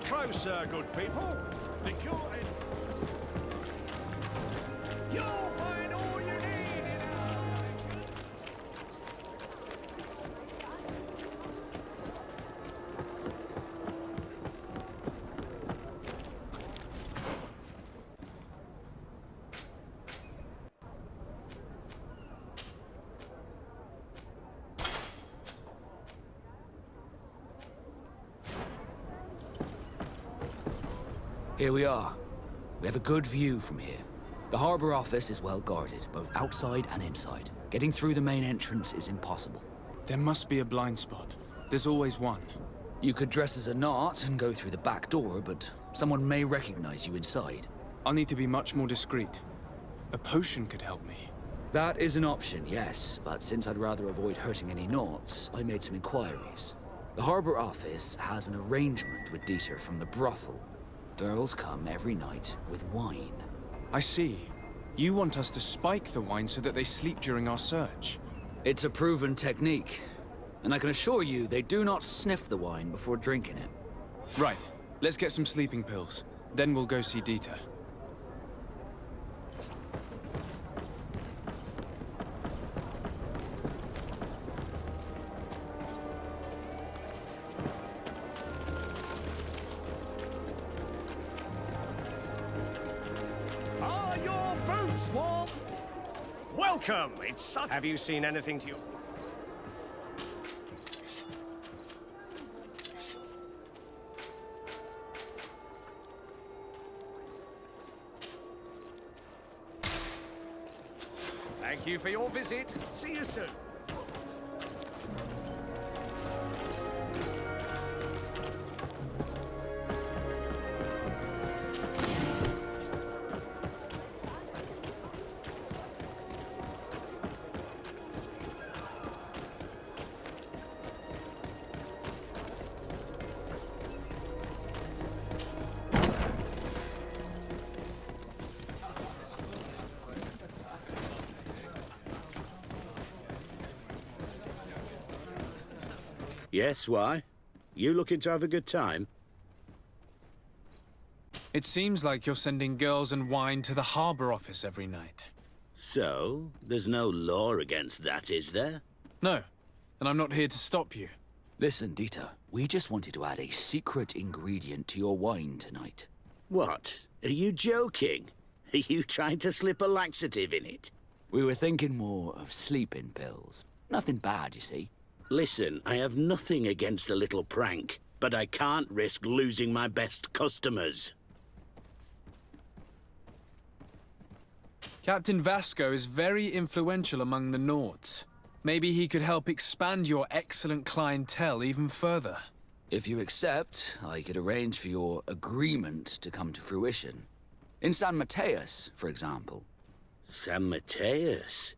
closer, good people. You'll find all you need in our section. Here we are. We have a good view from here. The Harbor Office is well guarded, both outside and inside. Getting through the main entrance is impossible. There must be a blind spot. There's always one. You could dress as a knot and go through the back door, but someone may recognize you inside. I'll need to be much more discreet. A potion could help me. That is an option, yes, but since I'd rather avoid hurting any knots, I made some inquiries. The Harbor Office has an arrangement with Dieter from the brothel. Girls come every night with wine. I see. You want us to spike the wine so that they sleep during our search. It's a proven technique, and I can assure you they do not sniff the wine before drinking it. Right. Let's get some sleeping pills. Then we'll go see Dieter. Are your boots warm? Welcome. It's such. Have you seen anything to you? Thank you for your visit. See you soon. Yes, why? You looking to have a good time? It seems like you're sending girls and wine to the Harbor Office every night. So, there's no law against that, is there? No, and I'm not here to stop you. Listen, Dieter, we just wanted to add a secret ingredient to your wine tonight. What? Are you joking? Are you trying to slip a laxative in it? We were thinking more of sleeping pills. Nothing bad, you see. Listen, I have nothing against a little prank, but I can't risk losing my best customers. Captain Vasco is very influential among the Nords. Maybe he could help expand your excellent clientele even further. If you accept, I could arrange for your agreement to come to fruition. In San Mateus, for example. San Mateus?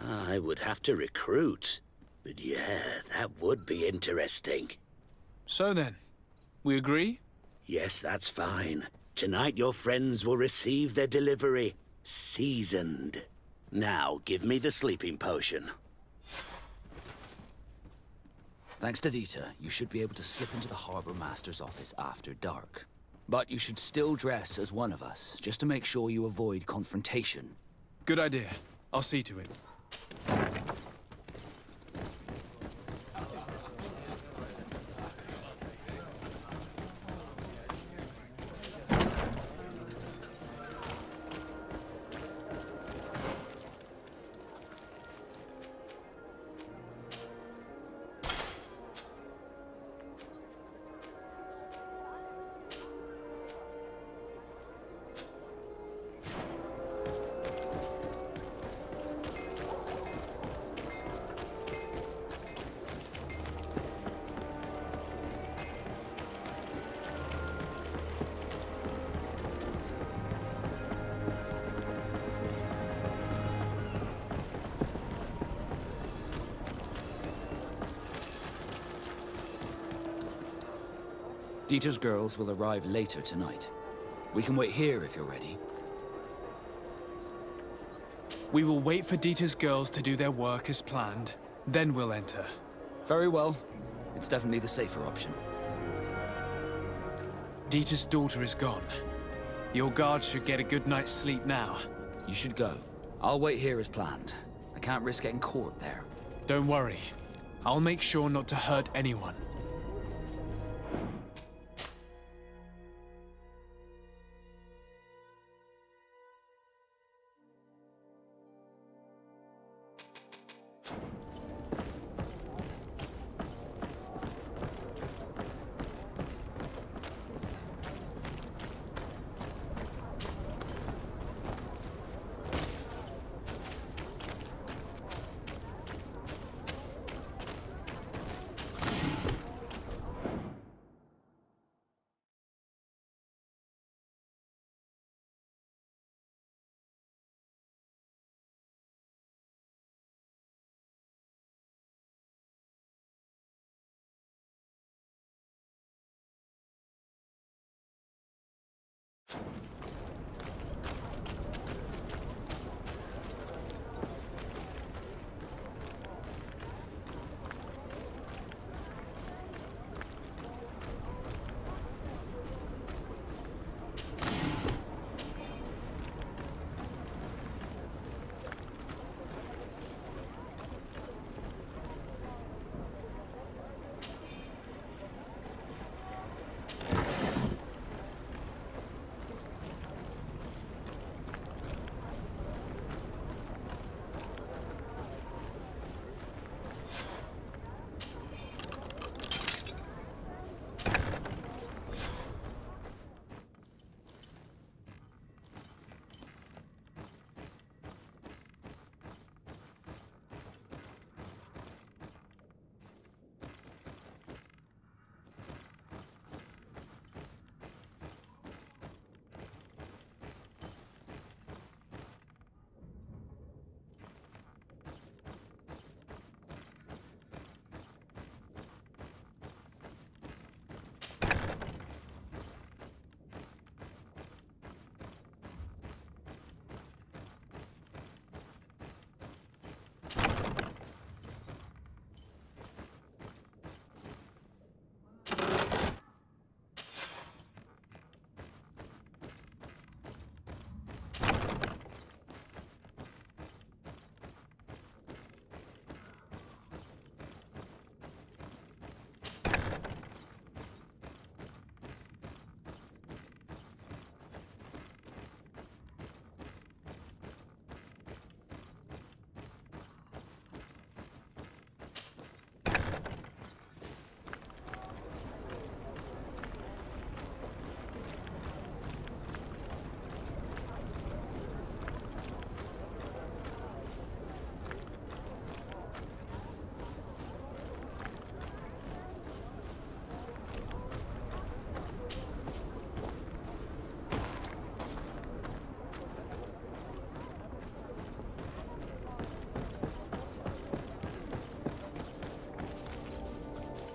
I would have to recruit. But yeah, that would be interesting. So then, we agree? Yes, that's fine. Tonight your friends will receive their delivery. Seasoned. Now, give me the sleeping potion. Thanks to Dieter, you should be able to slip into the Harbor Master's office after dark. But you should still dress as one of us, just to make sure you avoid confrontation. Good idea. I'll see to it. Dieter's girls will arrive later tonight. We can wait here if you're ready. We will wait for Dieter's girls to do their work as planned. Then we'll enter. Very well. It's definitely the safer option. Dieter's daughter is gone. Your guard should get a good night's sleep now. You should go. I'll wait here as planned. I can't risk getting caught there. Don't worry. I'll make sure not to hurt anyone.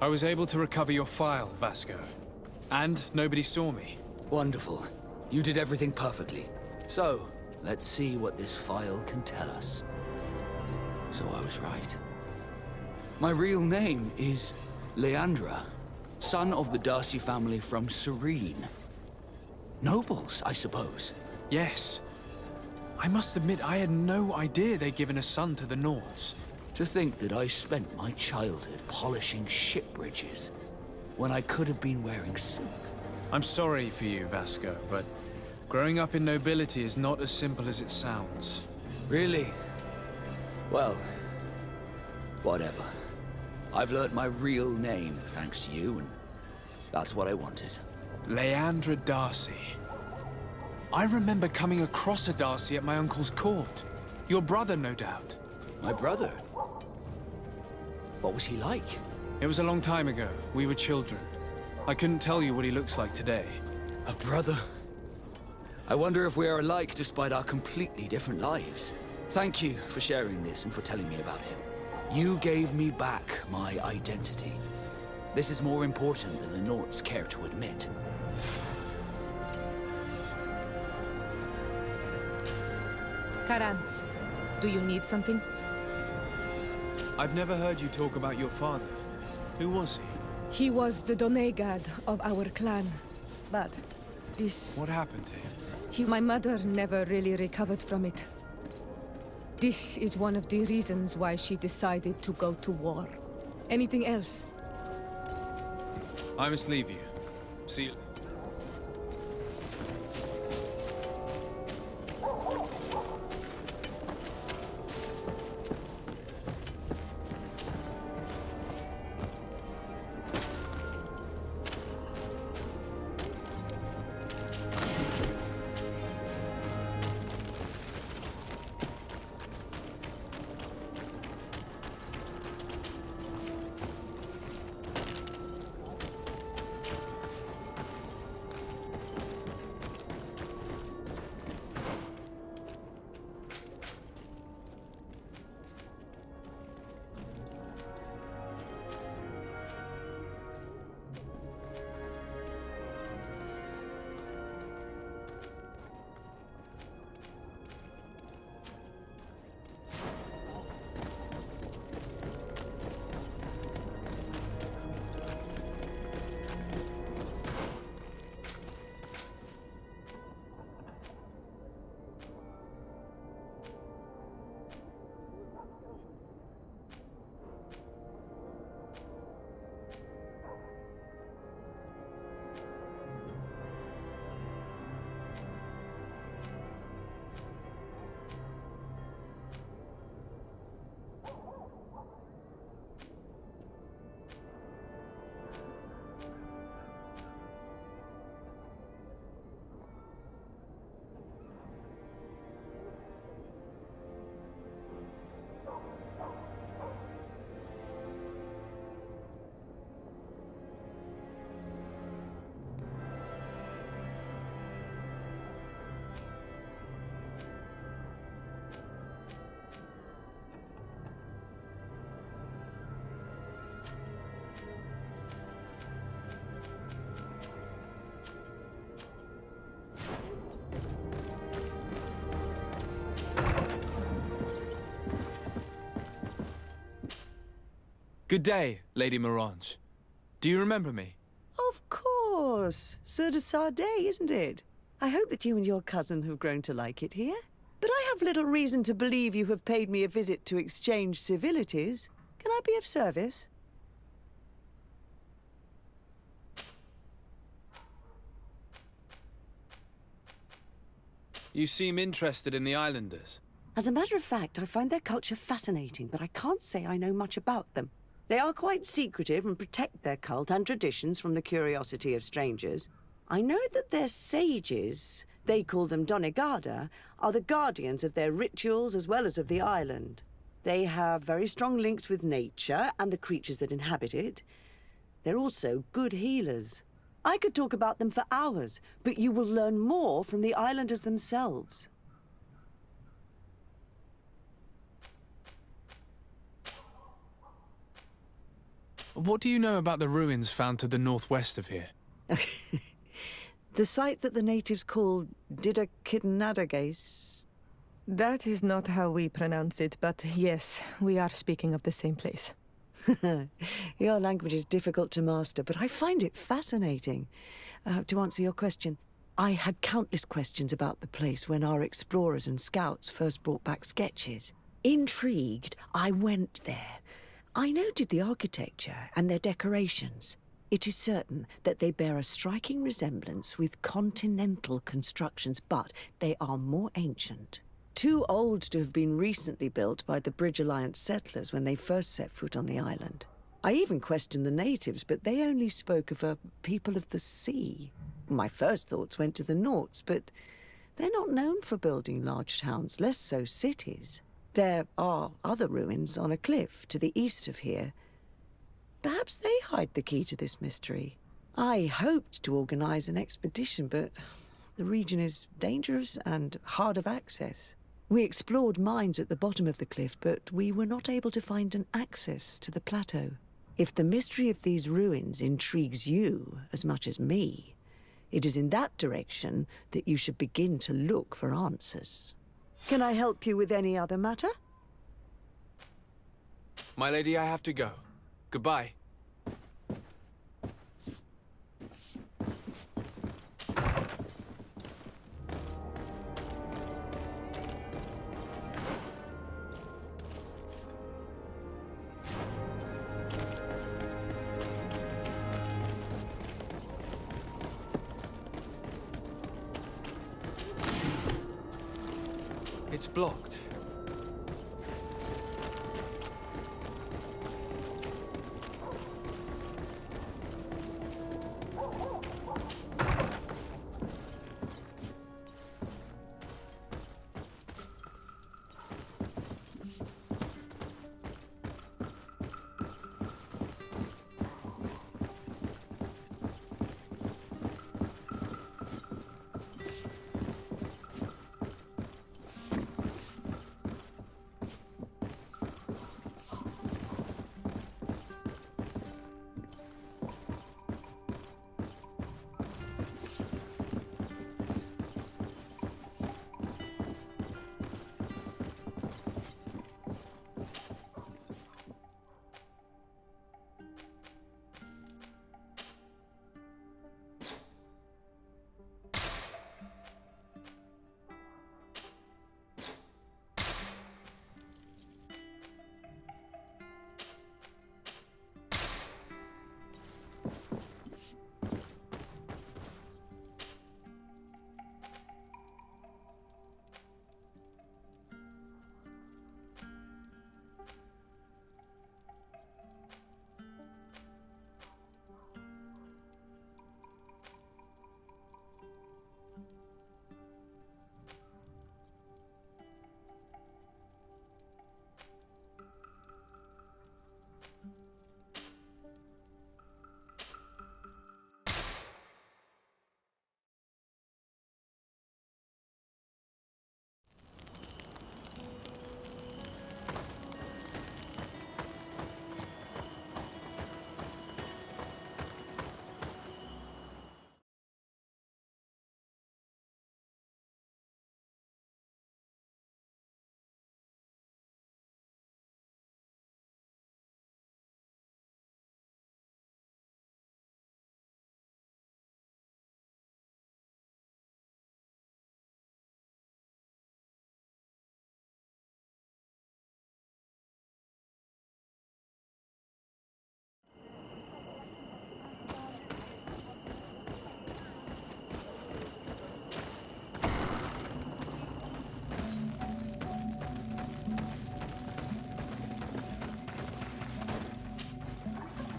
I was able to recover your file, Vasco. And nobody saw me. Wonderful. You did everything perfectly. So, let's see what this file can tell us. So I was right. My real name is Leandra, son of the Darcy family from Serene. Nobles, I suppose. Yes. I must admit, I had no idea they'd given a son to the Nords. To think that I spent my childhood polishing ship bridges, when I could have been wearing silk. I'm sorry for you, Vasco, but growing up in nobility is not as simple as it sounds. Really? Well, whatever. I've learnt my real name thanks to you, and that's what I wanted. Leandra Darcy. I remember coming across a Darcy at my uncle's court. Your brother, no doubt. My brother? What was he like? It was a long time ago. We were children. I couldn't tell you what he looks like today. A brother? I wonder if we are alike despite our completely different lives. Thank you for sharing this and for telling me about him. You gave me back my identity. This is more important than the Nords care to admit. Karantz, do you need something? I've never heard you talk about your father. Who was he? He was the Doneigad of our clan. bad. This... What happened to him? My mother never really recovered from it. This is one of the reasons why she decided to go to war. Anything else? I must leave you. See you. Good day, Lady Morange. Do you remember me? Of course. Sir de Sardet, isn't it? I hope that you and your cousin have grown to like it here. But I have little reason to believe you have paid me a visit to exchange civilities. Can I be of service? You seem interested in the islanders. As a matter of fact, I find their culture fascinating, but I can't say I know much about them. They are quite secretive and protect their cult and traditions from the curiosity of strangers. I know that their sages, they call them Donegada, are the guardians of their rituals as well as of the island. They have very strong links with nature and the creatures that inhabit it. They're also good healers. I could talk about them for hours, but you will learn more from the islanders themselves. What do you know about the ruins found to the northwest of here? The site that the natives call Didakidnadagace. That is not how we pronounce it, but yes, we are speaking of the same place. Your language is difficult to master, but I find it fascinating. To answer your question, I had countless questions about the place when our explorers and scouts first brought back sketches. Intrigued, I went there. I noted the architecture and their decorations. It is certain that they bear a striking resemblance with continental constructions, but they are more ancient. Too old to have been recently built by the Bridge Alliance settlers when they first set foot on the island. I even questioned the natives, but they only spoke of a people of the sea. My first thoughts went to the Nauts, but they're not known for building large towns, less so cities. There are other ruins on a cliff to the east of here. Perhaps they hide the key to this mystery. I hoped to organize an expedition, but the region is dangerous and hard of access. We explored mines at the bottom of the cliff, but we were not able to find an access to the plateau. If the mystery of these ruins intrigues you as much as me, it is in that direction that you should begin to look for answers. Can I help you with any other matter? My lady, I have to go. Goodbye. It's blocked.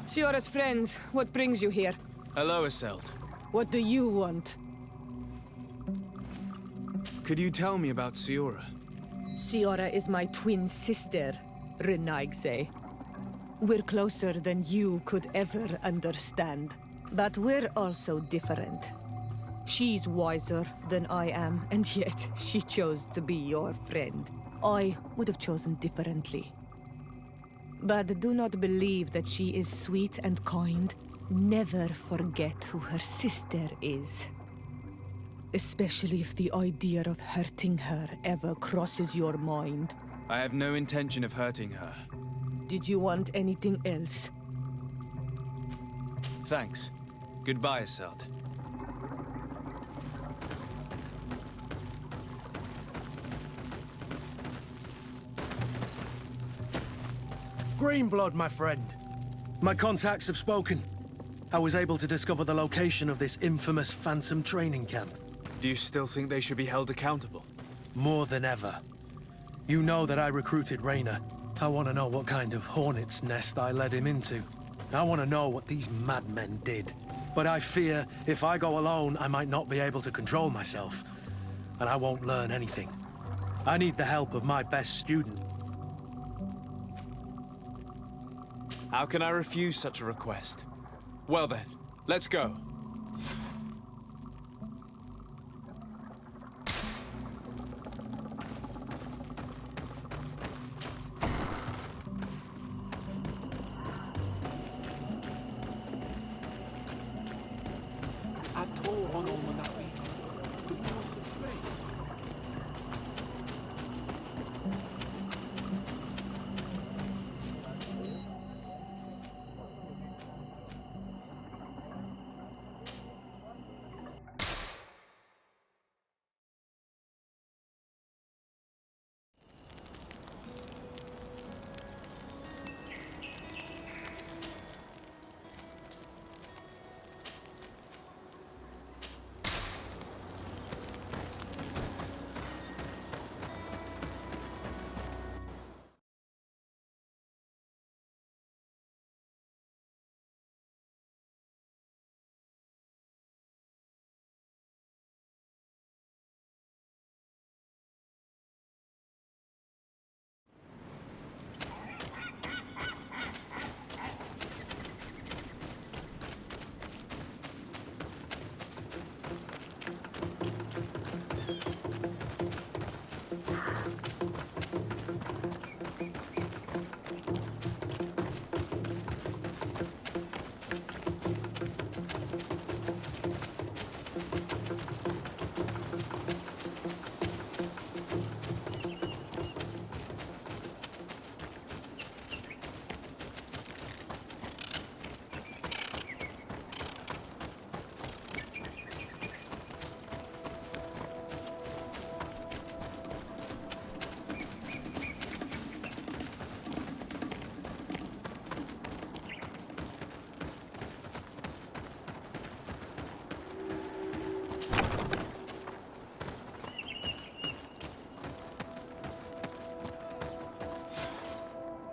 Siora's friends, what brings you here? Hello, Iselt. What do you want? Could you tell me about Siora? Siora is my twin sister, Renaigse. We're closer than you could ever understand. But we're also different. She's wiser than I am, and yet she chose to be your friend. I would have chosen differently. But do not believe that she is sweet and kind. Never forget who her sister is. Especially if the idea of hurting her ever crosses your mind. I have no intention of hurting her. Did you want anything else? Thanks. Goodbye, Iselt. Greenblood, my friend. My contacts have spoken. I was able to discover the location of this infamous Phantom training camp. Do you still think they should be held accountable? More than ever. You know that I recruited Raynor. I want to know what kind of hornet's nest I led him into. I want to know what these madmen did. But I fear if I go alone, I might not be able to control myself. And I won't learn anything. I need the help of my best student. How can I refuse such a request? Well then, let's go.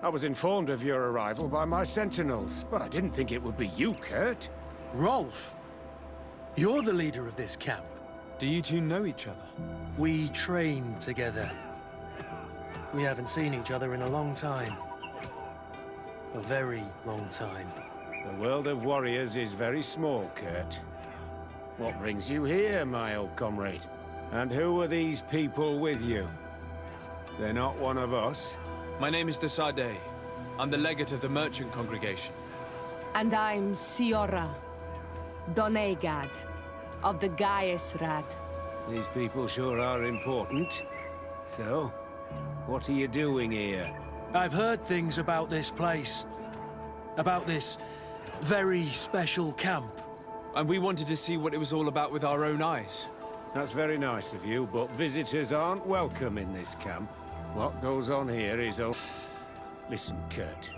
I was informed of your arrival by my sentinels, but I didn't think it would be you, Kurt. Rolf, you're the leader of this camp. Do you two know each other? We train together. We haven't seen each other in a long time. A very long time. The world of warriors is very small, Kurt. What brings you here, my old comrade? And who are these people with you? They're not one of us? My name is Desade. I'm the legate of the merchant congregation. And I'm Siora, Doneigad, of the Gaius-Rad. These people sure are important. So, what are you doing here? I've heard things about this place. About this very special camp. And we wanted to see what it was all about with our own eyes. That's very nice of you, but visitors aren't welcome in this camp. What goes on here is Listen, Kurt.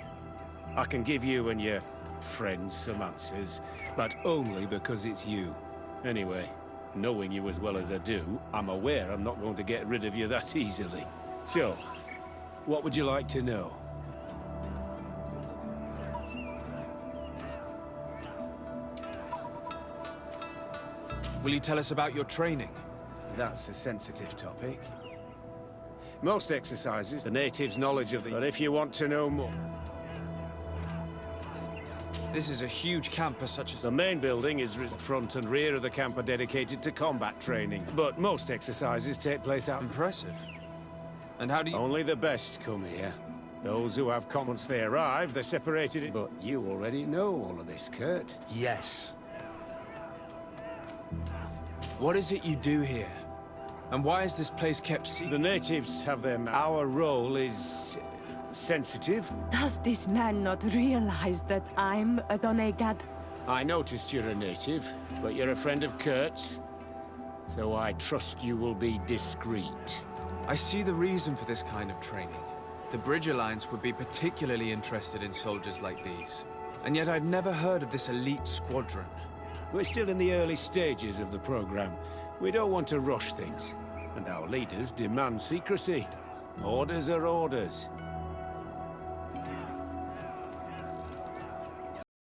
I can give you and your friends some answers, but only because it's you. Anyway, knowing you as well as I do, I'm aware I'm not going to get rid of you that easily. So, what would you like to know? Will you tell us about your training? That's a sensitive topic. Most exercises, the natives' knowledge of the... But if you want to know more... This is a huge camp for such a... The main building is the front and rear of the camp are dedicated to combat training. But most exercises take place out... Impressive. And how do you... Only the best come here. Those who have once they arrive, they're separated... But you already know all of this, Kurt. Yes. What is it you do here? And why is this place kept secret? The natives have them. Our role is... sensitive. Does this man not realize that I'm a Doneigad? I noticed you're a native, but you're a friend of Kurt's. So I trust you will be discreet. I see the reason for this kind of training. The Bridge Alliance would be particularly interested in soldiers like these. And yet I've never heard of this elite squadron. We're still in the early stages of the program. We don't want to rush things. And our leaders demand secrecy. Orders are orders.